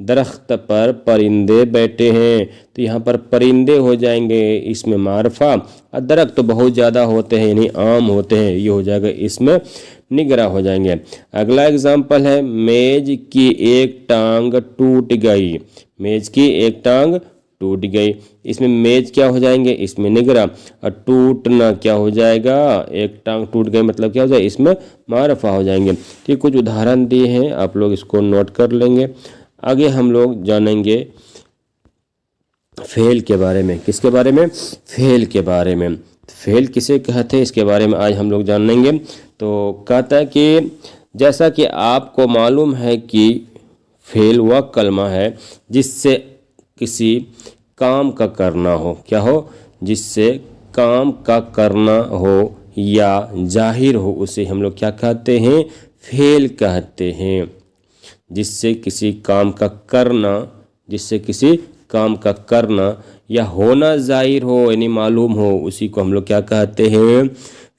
درخت پر پرندے بیٹھے ہیں، تو یہاں پر پرندے ہو جائیں گے اس میں معرفہ، اور درخت تو بہت زیادہ ہوتے ہیں یعنی عام ہوتے ہیں، یہ ہو جائے گا اس میں نگراں ہو جائیں گے۔ اگلا اگزامپل ہے میز کی ایک ٹانگ ٹوٹ گئی، میز کی ایک ٹانگ ٹوٹ گئی، اس میں میز کیا ہو جائیں گے، اس میں نگراں، اور ٹوٹنا کیا ہو جائے گا، ایک ٹانگ ٹوٹ گئی مطلب کیا ہو جائے، اس میں معرفہ ہو جائیں گے۔ تو یہ کچھ ادھارن دیے ہیں، آپ لوگ اس کو نوٹ کر لیں گے۔ آگے ہم لوگ جانیں گے فعل کے بارے میں، کس کے بارے میں، فعل کے بارے میں۔ فعل کسے کہتے ہیں اس کے بارے میں آج ہم لوگ جان لیں گے۔ تو کہتا ہے کہ جیسا کہ آپ کو معلوم ہے کہ فعل وہ کلمہ ہے جس سے کسی کام کا کرنا ہو، کیا ہو، جس سے کام کا کرنا ہو یا ظاہر ہو، اسے ہم لوگ کیا کہتے ہیں، فعل کہتے ہیں۔ جس سے کسی کام کا کرنا، جس سے کسی کام کا کرنا یا ہونا ظاہر ہو یعنی معلوم ہو، اسی کو ہم لوگ کیا کہتے ہیں،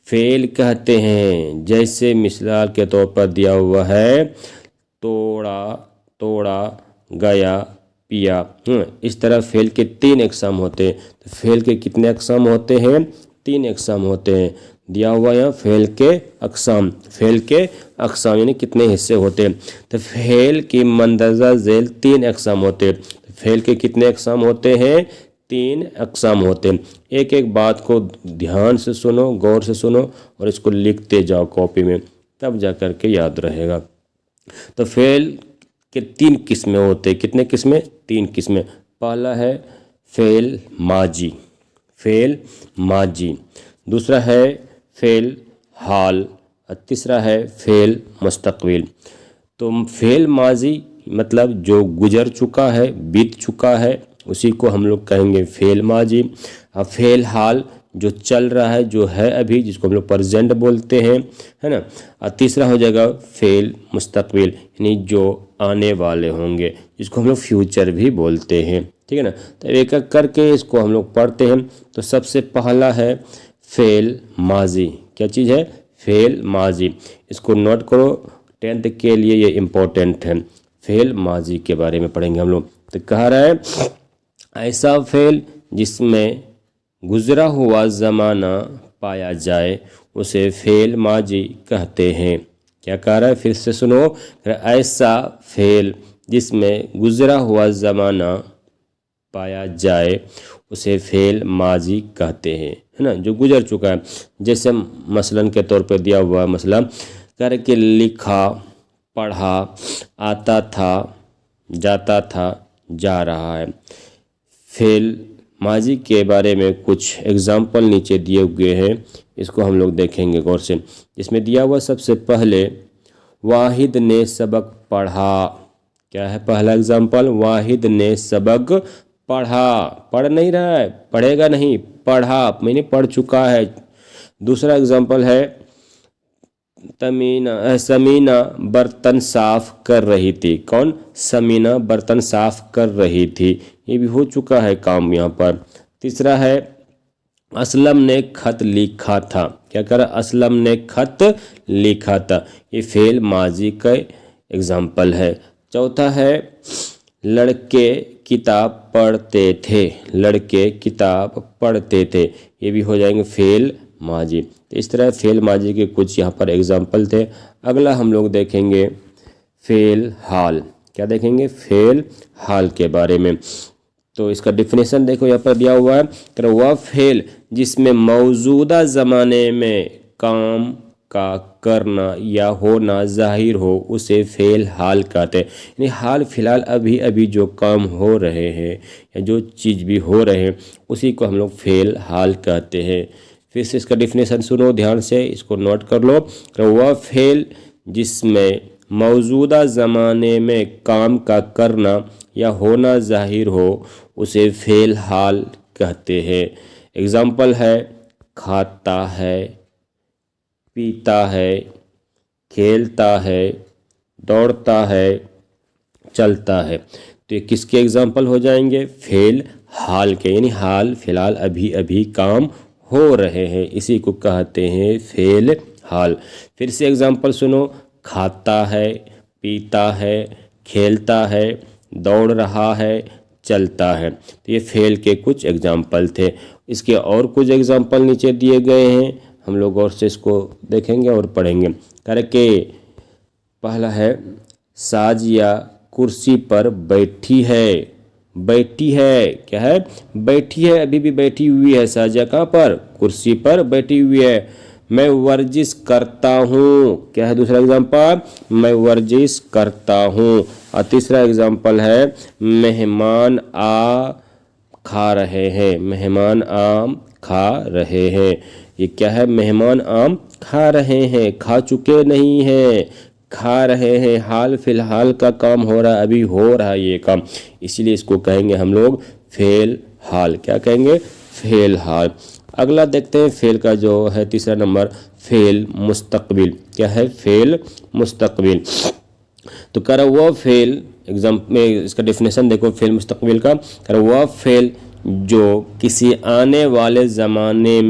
فعل کہتے ہیں۔ جیسے مثال کے طور پر دیا ہوا ہے توڑا گیا پیا، اس طرح فعل کے 3 اقسام ہوتے ہیں۔ تو فعل کے کتنے اقسام ہوتے ہیں، 3 اقسام ہوتے ہیں۔ دیا ہوا ہے فعل کے اقسام، فعل کے اقسام یعنی کتنے حصے ہوتے ہیں۔ تو فعل کی مندرجہ ذیل 3 اقسام ہوتے ہیں۔ فعل کے کتنے اقسام ہوتے ہیں، 3 اقسام ہوتے ہیں۔ ایک ایک بات کو دھیان سے سنو، غور سے سنو، اور اس کو لکھتے جاؤ کاپی میں، تب جا کر کے یاد رہے گا۔ تو فعل کے 3 قسمیں ہوتے ہیں، کتنے قسمیں، 3 قسمیں۔ پہلا ہے فعل ماضی، فعل ماضی، دوسرا ہے فعل حال، اور تیسرا ہے فعل مستقبل۔ تو فعل ماضی مطلب جو گزر چکا ہے، بیت چکا ہے، اسی کو ہم لوگ کہیں گے فعل ماضی۔ اور فعل حال جو چل رہا ہے، جو ہے ابھی، جس کو ہم لوگ پریزنٹ بولتے ہیں، ہے نا۔ اور تیسرا ہو جائے گا فعل مستقبل یعنی جو آنے والے ہوں گے، جس کو ہم لوگ فیوچر بھی بولتے ہیں، ٹھیک ہے نا۔ تو ایک ایک کر کے اس کو ہم لوگ پڑھتے ہیں۔ تو سب سے پہلا ہے فعل ماضی، کیا چیز ہے، فعل ماضی، اس کو نوٹ کرو، 10th کے لیے یہ امپورٹنٹ ہے۔ فعل ماضی کے بارے میں پڑھیں گے ہم لوگ۔ تو کہہ رہا ہے ایسا فعل جس میں گزرا ہوا زمانہ پایا جائے اسے فعل ماضی کہتے ہیں۔ کیا کہہ رہا ہے، پھر سے سنو، ایسا فعل جس میں گزرا ہوا زمانہ پایا جائے اسے فعل ماضی کہتے ہیں، ہے نا، جو گزر چکا ہے۔ جیسے مثلاً کے طور پہ دیا ہوا ہے، مثلا کر کے لکھا، پڑھا، آتا تھا، جاتا تھا، جا رہا ہے۔ فعل ماضی کے بارے میں کچھ اگزامپل نیچے دیے ہوئے ہیں، اس کو ہم لوگ دیکھیں گے غور سے۔ اس میں دیا ہوا سب سے پہلے واحد نے سبق پڑھا، کیا ہے پہلا اگزامپل، واحد نے سبق پڑھا، پڑھ نہیں رہا ہے، پڑھے گا نہیں، پڑھا میں نے پڑھ چکا ہے۔ دوسرا اگزامپل ہے سمینہ برتن صاف کر رہی تھی، کون، سمینہ برتن صاف کر رہی تھی، یہ بھی ہو چکا ہے کام یہاں پر۔ تیسرا ہے اسلم نے خط لکھا تھا، کیا کرا، اسلم نے خط لکھا تھا، یہ فعل ماضی کا اگزامپل ہے۔ چوتھا ہے لڑکے کتاب پڑھتے تھے، لڑکے کتاب پڑھتے تھے، یہ بھی ہو جائیں گے فعل ماضی۔ تو اس طرح فعل ماضی کے کچھ یہاں پر اگزامپل تھے۔ اگلا ہم لوگ دیکھیں گے فعل حال، کیا دیکھیں گے، فعل حال کے بارے میں۔ تو اس کا ڈیفینیشن دیکھو یہاں پر دیا ہوا ہے کہ وہ فعل جس میں موجودہ زمانے میں کام کا کرنا یا ہونا ظاہر ہو اسے فعل حال کہتے ہیں۔ یعنی حال فی الحال ابھی ابھی جو کام ہو رہے ہیں یا جو چیز بھی ہو رہے ہیں اسی کو ہم لوگ فعل حال کہتے ہیں۔ پھر سے اس کا ڈیفینیشن سنو دھیان سے، اس کو نوٹ کر لو کہ وہ فعل جس میں موجودہ زمانے میں کام کا کرنا یا ہونا ظاہر ہو اسے فعل حال کہتے ہیں۔ اگزامپل ہے کھاتا ہے، پیتا ہے، کھیلتا ہے، دوڑتا ہے، چلتا ہے۔ تو یہ کس کے اگزامپل ہو جائیں گے، فعل حال کے، یعنی حال فی الحال ابھی ابھی کام ہو رہے ہیں، اسی کو کہتے ہیں فعل حال۔ پھر سے اگزامپل سنو، کھاتا ہے، پیتا ہے، کھیلتا ہے، دوڑ رہا ہے، چلتا ہے۔ تو یہ فعل کے کچھ اگزامپل تھے۔ اس کے اور کچھ اگزامپل نیچے دیے گئے ہیں، ہم لوگ اور سے اس کو دیکھیں گے اور پڑھیں گے۔ کہ پہلا ہے ساجیہ کرسی پر بیٹھی ہے، بیٹھی ہے، کیا ہے؟ بیٹھی ہے، ابھی بھی بیٹھی ہوئی ہے۔ ساجیہ کہاں پر؟ کرسی پر بیٹھی ہوئی ہے۔ میں ورزش کرتا ہوں، کیا ہے دوسرا اگزامپل؟ میں ورزش کرتا ہوں۔ اور تیسرا اگزامپل ہے مہمان آ کھا رہے ہیں، مہمان آم کھا رہے ہیں۔ یہ کیا ہے؟ مہمان آم کھا رہے ہیں، کھا چکے نہیں ہیں، کھا رہے ہیں، حال فی الحال کا کام ہو رہا ہے، ابھی ہو رہا ہے یہ کام، اسی لیے اس کو کہیں گے ہم لوگ فعل حال۔ کیا کہیں گے؟ فعل حال۔ اگلا دیکھتے ہیں فعل کا جو ہے تیسرا نمبر، فعل مستقبل۔ کیا ہے؟ فعل مستقبل۔ تو کہہ رہا وہ فعل، میں اس کا ڈیفینیشن دیکھو فعل مستقبل کا، کہہ رہا وہ فعل جو کسی آنے والے زمانے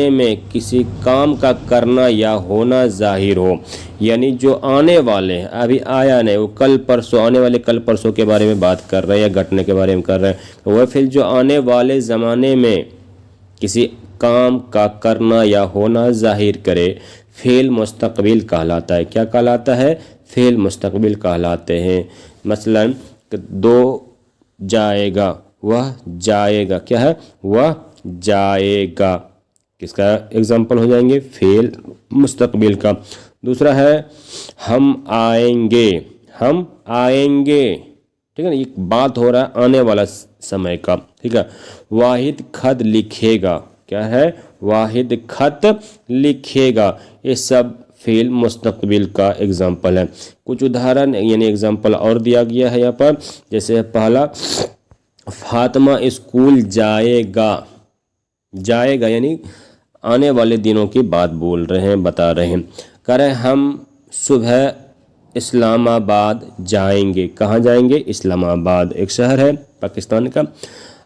میں کسی کام کا کرنا یا ہونا ظاہر ہو، یعنی جو آنے والے ہیں، ابھی آیا نہیں، وہ کل پرسوں، آنے والے کل پرسوں کے بارے میں بات کر رہے ہیں یا گھٹنے کے بارے میں کر رہے ہیں۔ وہ فعل جو آنے والے زمانے میں کسی کام کا کرنا یا ہونا ظاہر کرے، فعل مستقبل کہلاتا ہے۔ کیا کہلاتا ہے؟ فعل مستقبل کہلاتے ہیں۔ مثلا دو جائے گا، وہ جائے گا، کیا ہے؟ وہ جائے گا، کس کا ایگزامپل ہو جائیں گے؟ فعل مستقبل کا۔ دوسرا ہے ہم آئیں گے، ہم آئیں گے، ٹھیک ہے نا، یہ بات ہو رہا ہے آنے والا سمے کا، ٹھیک ہے۔ واحد خط لکھے گا، کیا ہے؟ واحد خط لکھے گا۔ یہ سب فعل مستقبل کا ایگزامپل ہے۔ کچھ ادھارن یعنی ایگزامپل اور دیا گیا ہے یہاں پر، جیسے پہلا فاطمہ اسکول جائے گا، جائے گا یعنی آنے والے دنوں کی بات بول رہے ہیں، بتا رہے ہیں۔ کہہ رہے ہم صبح اسلام آباد جائیں گے۔ کہاں جائیں گے؟ اسلام آباد ایک شہر ہے پاکستان کا۔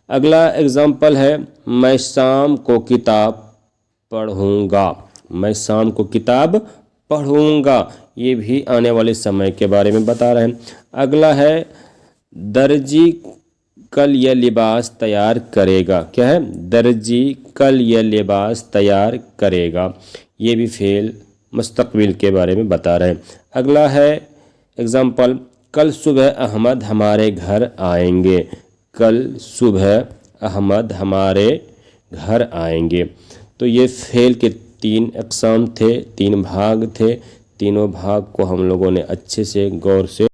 اگلا ایگزامپل ہے میں شام کو کتاب پڑھوں گا، میں شام کو کتاب پڑھوں گا، یہ بھی آنے والے سمے کے بارے میں بتا رہے ہیں۔ اگلا ہے درجی کل یہ لباس تیار کرے گا، کیا ہے؟ درجی کل یہ لباس تیار کرے گا، یہ بھی فعل مستقبل کے بارے میں بتا رہے ہیں۔ اگلا ہے ایگزامپل کل صبح احمد ہمارے گھر آئیں گے، کل صبح احمد ہمارے گھر آئیں گے۔ تو یہ فعل کے 3 اقسام تھے، 3 بھاگ تھے، تینوں بھاگ کو ہم لوگوں نے اچھے سے غور سے